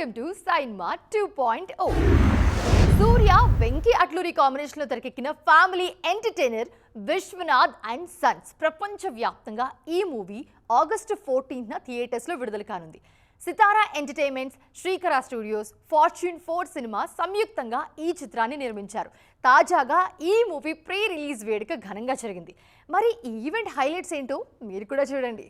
Welcome to cinema 2.0. Surya Venky Atluri combination లో తెరకెక్కిన family entertainer Vishwanath and sons ప్రపంచవ్యాప్తంగా ఈ మూవీ ఆగస్టు 14న థియేటర్స్ లో విడుదల కానుంది. Sithara entertainments, Srikara studios, fortune 4 cinema సంయుక్తంగా ఈ చిత్రాన్ని నిర్మించారు. తాజాగా ఈ మూవీ ప్రీ రిలీజ్ వేడుక ఘనంగా జరిగింది. మరి ఈ ఈవెంట్ హైలైట్స్ ఏంటో మీరు కూడా చూడండి.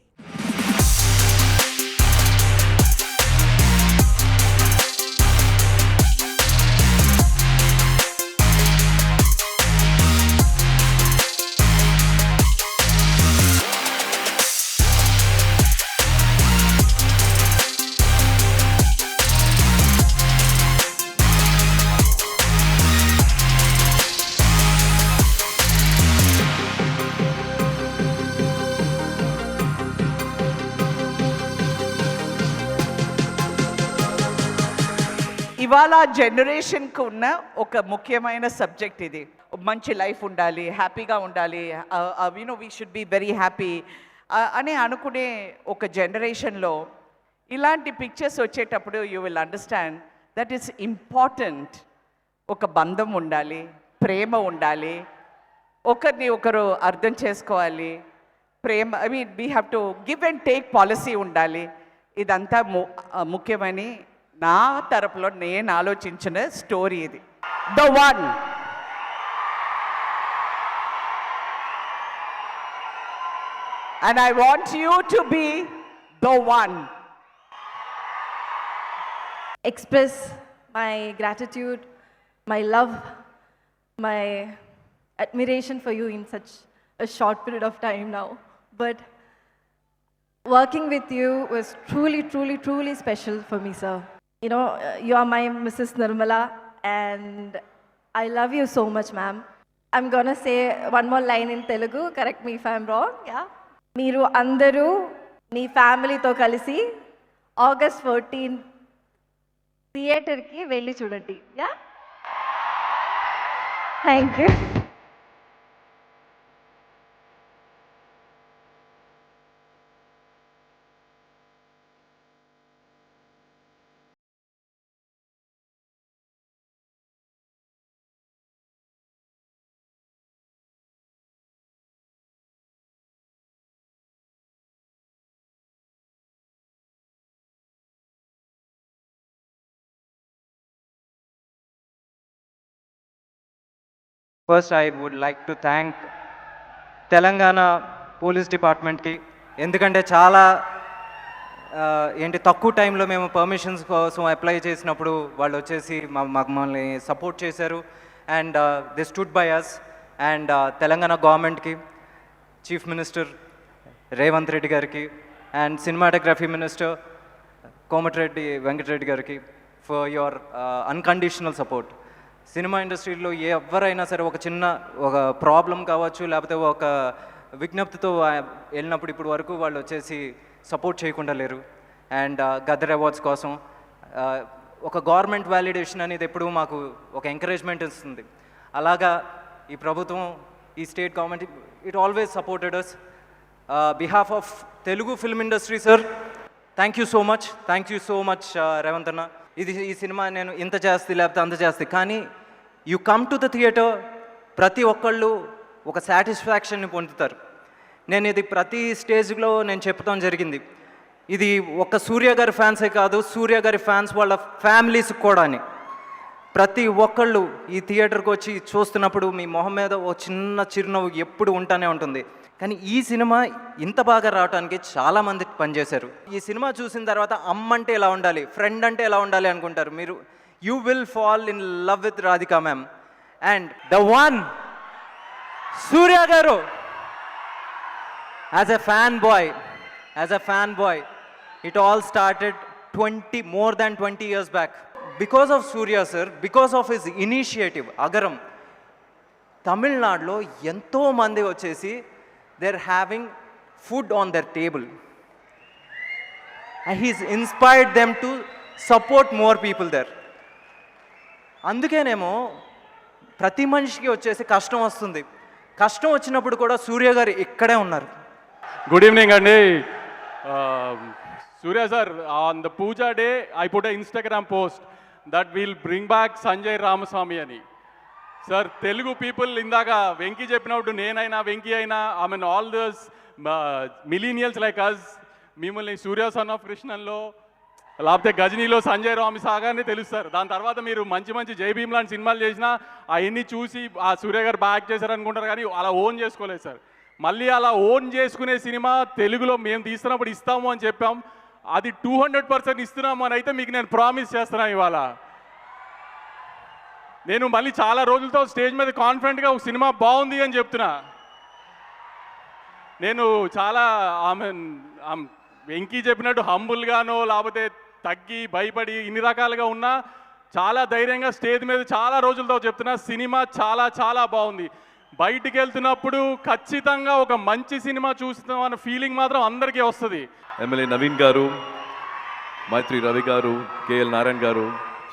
ఇవాళ జనరేషన్కి ఉన్న ఒక ముఖ్యమైన సబ్జెక్ట్ ఇది. మంచి లైఫ్ ఉండాలి, హ్యాపీగా ఉండాలి, we should be very happy అని అనుకునే ఒక జనరేషన్లో ఇలాంటి పిక్చర్స్ వచ్చేటప్పుడు you will understand that is important. ఒక బంధం ఉండాలి, ప్రేమ ఉండాలి, ఒకరిని ఒకరు అర్థం చేసుకోవాలి, ప్రేమ we have to give and take policy ఉండాలి. ఇదంతా ముఖ్యమని నా తరపులో నేను ఆలోచించిన స్టోరీ ఇది. The one. And I want you to be the one. Express my gratitude, my love, my admiration for you in such a short period of time now. But working with you was truly, truly, truly special for me, sir. You know, you are my Mrs. Nirmala, and I love you so much, ma'am. I'm gonna say one more line in Telugu. Correct me if I'm wrong. Yeah. Meeru andaru mee family tho kalisi August 14 theater ki velli chudandi. Yeah. Thank you. First, I would like to thank Telangana police డిపార్ట్మెంట్కి. ఎందుకంటే చాలా తక్కువ టైంలో మేము permissions కోసం apply చేసినప్పుడు వాళ్ళు వచ్చేసి మమ్మల్ని సపోర్ట్ చేశారు. And they stood by us. And Telangana గవర్నమెంట్కి, చీఫ్ మినిస్టర్ రేవంత్ రెడ్డి గారికి, and cinematography minister Komatireddy Venkatreddy గారికి for your unconditional support. Cinema ఇండస్ట్రీలో ఎవరైనా సరే ఒక ప్రాబ్లం కావచ్చు, లేకపోతే ఒక విజ్ఞప్తితో వెళ్ళినప్పుడు ఇప్పుడు వరకు వాళ్ళు వచ్చేసి సపోర్ట్ చేయకుండా లేరు. అండ్ గదర్ అవార్డ్స్ కోసం ఒక గవర్నమెంట్ వ్యాలిడేషన్ అనేది ఎప్పుడు మాకు ఒక ఎంకరేజ్మెంట్ ఇస్తుంది. అలాగా ఈ ప్రభుత్వం, ఈ state government, it always supported us. Behalf of Telugu film industry sir, thank you so much Revanth అన్న. ఈ సినిమా నేను ఇంత చేస్తే లేకపోతే అంత చేస్తే, కానీ you come to the theatre, ప్రతి ఒక్కళ్ళు ఒక సాటిస్ఫాక్షన్ని పొందుతారు. నేను ఇది ప్రతి స్టేజ్లో నేను చెప్పడం జరిగింది. ఇది ఒక సూర్య గారి ఫ్యాన్సే కాదు, సూర్య గారి ఫ్యాన్స్ వాళ్ళ ఫ్యామిలీస్ కూడా అని. ప్రతి ఒక్కళ్ళు ఈ థియేటర్కి వచ్చి చూస్తున్నప్పుడు మీ మొహం మీద ఒక చిన్న చిరునవ్వు ఎప్పుడు ఉంటానే ఉంటుంది. కానీ ఈ సినిమా ఇంత బాగా రావడానికి చాలామంది పనిచేశారు. ఈ సినిమా చూసిన తర్వాత అమ్మ అంటే ఎలా ఉండాలి, ఫ్రెండ్ అంటే ఎలా ఉండాలి అనుకుంటారు మీరు. You will fall in love with Radhika ma'am. And the one Surya garu, as a fan boy, it all started more than 20 years back. Because of Surya sir, because of his initiative, Agaram, తమిళనాడులో ఎంతో మంది వచ్చేసి they're having food on their table, and he's inspired them to support more people there. అందుకేనేమో ప్రతి మనిషికి వచ్చేసి కష్టం వస్తుంది. కష్టం వచ్చినప్పుడు కూడా సూర్య గారు ఇక్కడే ఉన్నారు. గుడ్ ఈవినింగ్ అండి. Surya sir, on the Puja day, I put an Instagram post that we'll bring back Sanjay Ramaswamy ani. Sir, Telugu people indaga Venki cheppinappudu nenaina Venki aina, I mean all those millennials like us, మిమ్మల్ని సూర్య son of కృష్ణన్లో లేకపోతే గజనీలో సంజయ్ రామ్ సాగానే తెలుస్తారు. దాని తర్వాత మీరు మంచి మంచి జై భీమ్ లాంటి సినిమాలు చేసినా అవన్నీ చూసి ఆ సూర్య గారు బ్యాక్ చేశారు అనుకుంటారు, కానీ అలా ఓన్ చేసుకోలేదు సార్. మళ్ళీ అలా ఓన్ చేసుకునే సినిమా తెలుగులో మేము తీస్తున్నప్పుడు ఇస్తాము అని చెప్పాం. అది 200% ఇస్తున్నాము అని అయితే మీకు నేను ప్రామిస్ చేస్తున్నాను. ఇవాళ నేను మళ్ళీ చాలా రోజులతో స్టేజ్ మీద కాన్ఫిడెంట్గా ఒక సినిమా బాగుంది అని చెప్తున్నా. నేను చాలా వెంకీ చెప్పినట్టు హంబుల్గానో లేకపోతే తగ్గి భయపడి ఇన్ని రకాలుగా ఉన్నా చాలా ధైర్యంగా స్టేజ్ మీద చాలా రోజులతో చెప్తున్నా, సినిమా చాలా చాలా బాగుంది. బయటికి వెళ్తున్నప్పుడు ఖచ్చితంగా ఒక మంచి సినిమా చూస్తున్నాం అన్న ఫీలింగ్ మాత్రం అందరికీ వస్తుంది. ఎమ్మెల్యే నవీన్ గారు, మైత్రి రవి గారు, కేఎల్ నారాయణ గారు,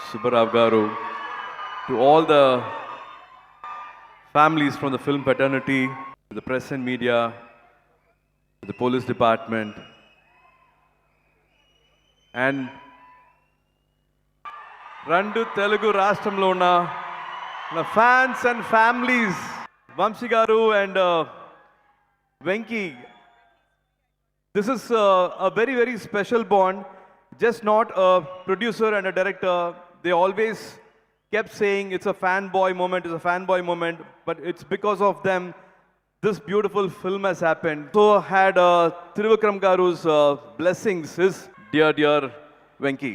సుబ్బరావ్ గారు, to all the families from the film fraternity, to the press and media, to the police department, and రెండు తెలుగు రాష్ట్రంలో ఉన్న ఫ్యాన్స్ అండ్ ఫ్యామిలీస్, వంశీ గారు and Venky, this is a very, very special bond. Just not a producer and a director. They always kept saying it's a fanboy moment, it's a fanboy moment, but it's because of them this beautiful film has happened. So had Trivikram Garu's blessings, his dear Venki.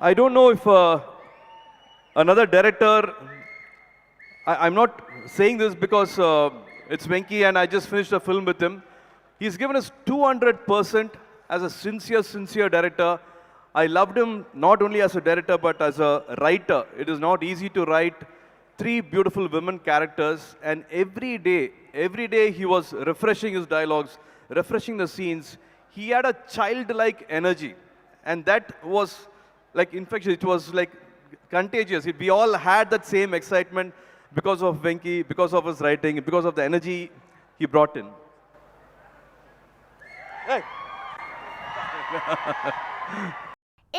I don't know if another director, I'm not saying this because it's Venki and I just finished a film with him. He's given us 200% as a sincere director. I loved him not only as a director but as a writer. It is not easy to write 3 beautiful women characters, and every day he was refreshing his dialogues, refreshing the scenes. He had a childlike energy, and that was like infectious. It was like contagious. We all had that same excitement because of Venki, because of his writing, because of the energy he brought in. Hey.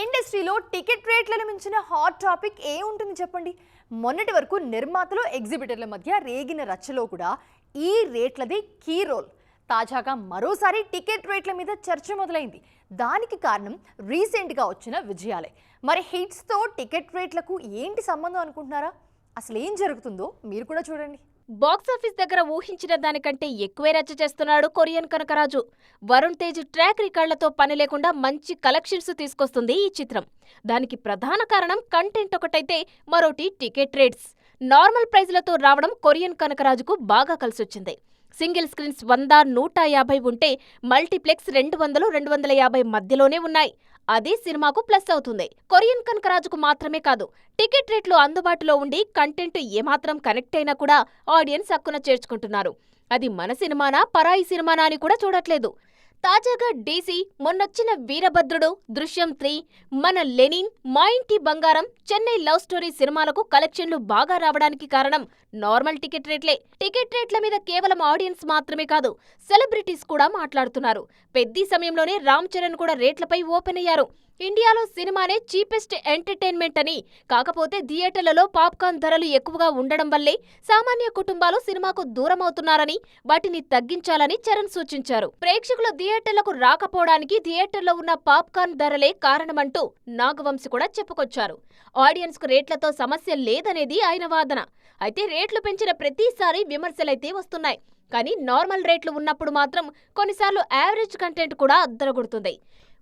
ఇండస్ట్రీలో ticket రేట్లను మించిన hot topic ఏ ఉంటుంది చెప్పండి. మొన్నటి వరకు నిర్మాతలు ఎగ్జిబిటర్ల మధ్య రేగిన రచ్చలో కూడా ఈ రేట్లదే కీ రోల్. తాజాగా మరోసారి టికెట్ రేట్ల మీద చర్చ మొదలైంది. దానికి కారణం రీసెంట్గా వచ్చిన విజయాలే. మరి హిట్స్తో టికెట్ రేట్లకు ఏంటి సంబంధం అనుకుంటున్నారా? అసలు ఏం జరుగుతుందో మీరు కూడా చూడండి. బాక్సాఫీస్ దగ్గర ఊహించిన దానికంటే ఎక్కువే రచ్చ చేస్తున్నాడు కొరియన్ కనకరాజు. వరుణ్ తేజ్ ట్రాక్ రికార్డులతో పని లేకుండా మంచి కలెక్షన్స్ తీసుకొస్తుంది ఈ చిత్రం. దానికి ప్రధాన కారణం కంటెంట్ ఒకటైతే మరోటి టికెట్ రేట్స్. నార్మల్ ప్రైజ్లతో రావడం కొరియన్ కనకరాజుకు బాగా కలిసొచ్చింది. సింగిల్ స్క్రీన్స్ 100, 150 ఉంటే మల్టీప్లెక్స్ 200, 250 మధ్యలోనే ఉన్నాయి. అదే సినిమాకు ప్లస్ అవుతుంది. కొరియన్ కనకరాజుకు మాత్రమే కాదు, టికెట్ రేట్లు అందుబాటులో ఉండి కంటెంట్ ఏమాత్రం కనెక్ట్ అయినా కూడా ఆడియన్స్ హక్కున చేర్చుకుంటున్నారు. అది మన సినిమానా పరాయి సినిమానా అని కూడా చూడట్లేదు. తాజాగా డీసీ మొన్నొచ్చిన వీరభద్రుడు, దృశ్యం 3, మన లెనిన్, మా ఇంటి బంగారం, చెన్నై లవ్ స్టోరీ సినిమాలకు కలెక్షన్లు బాగా రావడానికి కారణం నార్మల్ టికెట్ రేట్లే. టికెట్ రేట్ల మీద కేవలం ఆడియన్స్ మాత్రమే కాదు, సెలబ్రిటీస్ కూడా మాట్లాడుతున్నారు. పెద్ద సమయంలోనే రామ్ చరణ్ కూడా రేట్లపై ఓపెన్ అయ్యారు. ఇండియాలో సినిమానే చీపెస్ట్ ఎంటర్టైన్మెంట్ అని, కాకపోతే థియేటర్లలో పాప్కార్న్ ధరలు ఎక్కువగా ఉండడం వల్లే సామాన్య కుటుంబాలు సినిమాకు దూరమవుతున్నారని, వాటిని తగ్గించాలని చరణ్ సూచించారు. ప్రేక్షకులు థియేటర్లకు రాకపోవడానికి థియేటర్లో ఉన్న పాప్కార్న్ ధరలే కారణమంటూ నాగవంశి కూడా చెప్పుకొచ్చారు. ఆడియన్స్ కు రేట్లతో సమస్య లేదనేది ఆయన వాదన. అయితే రేట్లు పెంచిన ప్రతిసారి విమర్శలైతే వస్తున్నాయి. కానీ నార్మల్ రేట్లు ఉన్నప్పుడు మాత్రం కొన్నిసార్లు యావరేజ్ కంటెంట్ కూడా అద్దరగొడుతుంది.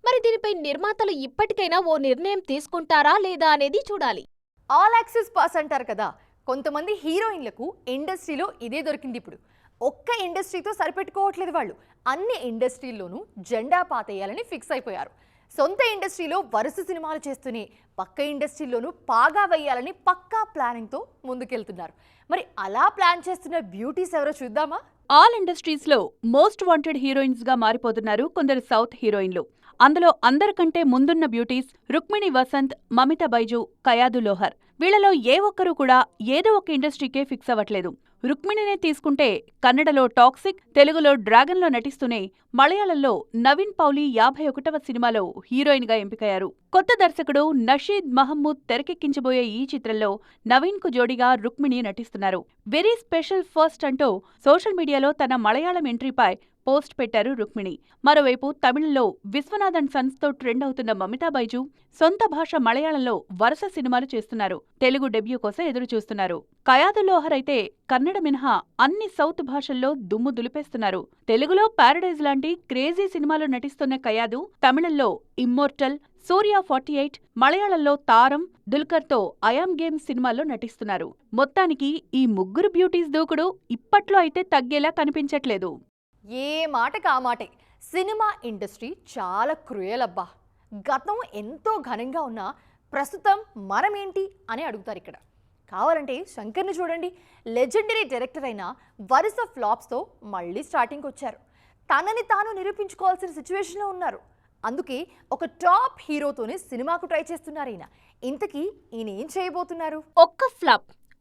మరి దీనిపై నిర్మాతలు ఇప్పటికైనా ఓ నిర్ణయం తీసుకుంటారా లేదా అనేది చూడాలి. ఆల్ యాక్సెస్ పాస్ అంటారు కదా, కొంతమంది హీరోయిన్లకు ఇండస్ట్రీలో ఇదే దొరికింది. ఇప్పుడు ఒక్క ఇండస్ట్రీతో సరిపెట్టుకోవట్లేదు వాళ్ళు. అన్ని ఇండస్ట్రీల్లోనూ జెండా పాతేయాలని ఫిక్స్ అయిపోయారు. సొంత ఇండస్ట్రీలో వరుస సినిమాలు చేస్తూనే పక్క ఇండస్ట్రీలోనూ పాగా వేయాలని పక్కా ప్లానింగ్తో ముందుకెళ్తున్నారు. మరి అలా ప్లాన్ చేస్తున్న బ్యూటీస్ ఎవరో చూద్దామా? ఆల్ ఇండస్ట్రీస్లో మోస్ట్ వాంటెడ్ హీరోయిన్స్గా మారిపోతున్నారు కొందరు సౌత్ హీరోయిన్లు. అందులో అందరికంటే ముందున్న బ్యూటీస్ రుక్మిణి వసంత్, మమిత బైజు, కయాదు లోహర్. వీళ్లలో ఏ ఒక్కరూ కూడా ఏదో ఒక ఇండస్ట్రీకే ఫిక్స్ అవ్వట్లేదు. రుక్మిణినే తీసుకుంటే కన్నడలో టాక్సిక్, తెలుగులో డ్రాగన్లో నటిస్తూనే మలయాళంలో నవీన్ పౌలి 51వ సినిమాలో హీరోయిన్గా ఎంపికయ్యారు. కొత్త దర్శకుడు నషీద్ మహమ్మూద్ తెరకెక్కించబోయే ఈ చిత్రంలో నవీన్కు జోడీగా రుక్మిణి నటిస్తున్నారు. వెరీ స్పెషల్ ఫస్ట్ అంటూ సోషల్ మీడియాలో తన మలయాళం ఎంట్రీపై పోస్ట్ పెట్టారు రుక్మిణి. మరోవైపు తమిళంలో విశ్వనాథ్ అండ్ సన్స్ తో ట్రెండ్ అవుతున్న మమితా బైజు సొంత భాష మలయాళంలో వరుస సినిమాలు చేస్తున్నారు. తెలుగు డెబ్యూ కోసం ఎదురు చూస్తున్నారు. కయాదు లోహర్ అయితే కన్నడ మినహా అన్ని సౌత్ భాషల్లో దుమ్ము దులిపేస్తున్నారు. తెలుగులో పారడైజ్ లాంటి క్రేజీ సినిమాలో నటిస్తున్న కయాదు తమిళంలో ఇమ్మోర్టల్, సూర్య 48, మలయాళంలో తారం, దుల్కర్తో ఐయామ్ గేమ్ సినిమాల్లో నటిస్తున్నారు. మొత్తానికి ఈ ముగ్గురు బ్యూటీస్ దూకుడు ఇప్పట్లో అయితే తగ్గేలా కనిపించట్లేదు. ఏ మాటకి ఆ మాటే. సినిమా ఇండస్ట్రీ చాలా క్రూయల్ అబ్బా. గతం ఎంతో ఘనంగా ఉన్నా ప్రస్తుతం మనమేంటి అని అడుగుతారు ఇక్కడ. కావాలంటే శంకర్ని చూడండి. లెజెండరీ డైరెక్టర్ అయిన వరుస ఫ్లాప్స్తో మళ్ళీ స్టార్టింగ్కి వచ్చారు. తనని తాను నిరూపించుకోవాల్సిన సిచ్యువేషన్లో ఉన్నారు. అందుకే ఒక టాప్ హీరోతోనే సినిమాకు ట్రై చేస్తున్నారు ఈయన. ఇంతకీ ఈయన ఏం చేయబోతున్నారు?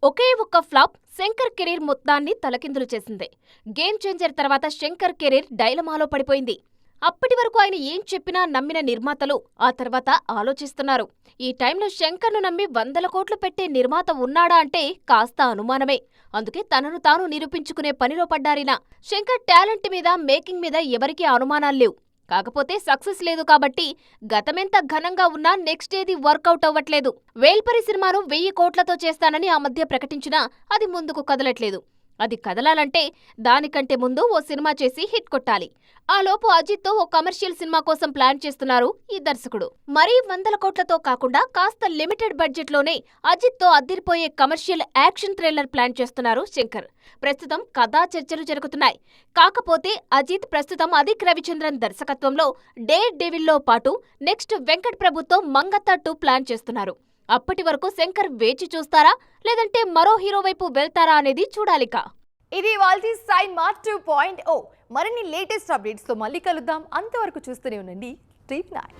ఒకే ఒక్క ఫ్లాప్ శంకర్ కెరీర్ మొత్తాన్ని తలకిందులు చేసింది. గేమ్ చేంజర్ తర్వాత శంకర్ కెరీర్ డైలమాలో పడిపోయింది. అప్పటి వరకు ఆయన ఏం చెప్పినా నమ్మిన నిర్మాతలు ఆ తర్వాత ఆలోచిస్తున్నారు. ఈ టైంలో శంకర్ను నమ్మి 100 కోట్లు పెట్టే నిర్మాత ఉన్నాడా అంటే కాస్త అనుమానమే. అందుకే తనను తాను నిరూపించుకునే పనిలో పడ్డారినా. శంకర్ టాలెంట్ మీద, మేకింగ్ మీద ఎవరికీ అనుమానాల్లేవు. కాకపోతే సక్సెస్ లేదు కాబట్టి గతమెంత ఘనంగా ఉన్నా నెక్స్ట్ ఏది వర్కౌట్ అవ్వట్లేదు. వేల్పరి సినిమాను 1000 కోట్లతో చేస్తానని ఆ మధ్య ప్రకటించినా అది ముందుకు కదలట్లేదు. అది కదలాలంటే దానికంటే ముందు ఓ సినిమా చేసి హిట్ కొట్టాలి. ఆ లోపు అజిత్తో ఓ కమర్షియల్ సినిమా కోసం ప్లాన్ చేస్తున్నారు ఈ దర్శకుడు. మరీ 100 కోట్లతో కాకుండా కాస్త లిమిటెడ్ బడ్జెట్లోనే అజిత్తో అద్దిరిపోయే కమర్షియల్ యాక్షన్ థ్రిల్లర్ ప్లాన్ చేస్తున్నారు శంకర్. ప్రస్తుతం కథా చర్చలు జరుగుతున్నాయి. కాకపోతే అజిత్ ప్రస్తుతం అదిక్ రవిచంద్రన్ దర్శకత్వంలో డేర్ డెవిల్లో పాటు నెక్స్ట్ వెంకట్ ప్రభుతో మంగత్త 2 ప్లాన్ చేస్తున్నారు. అప్పటి వరకు శంకర్ వేచి చూస్తారా లేదంటే మరో హీరో వైపు వెళ్తారా అనేది చూడాలిక. ఇది వాల్టీ సైన్ మార్క్ 2.0. మరిన్ని లేటెస్ట్ అప్డేట్స్తో మళ్ళీ కలుద్దాం. అంతవరకు చూస్తూనే ఉండండి టీవీ9.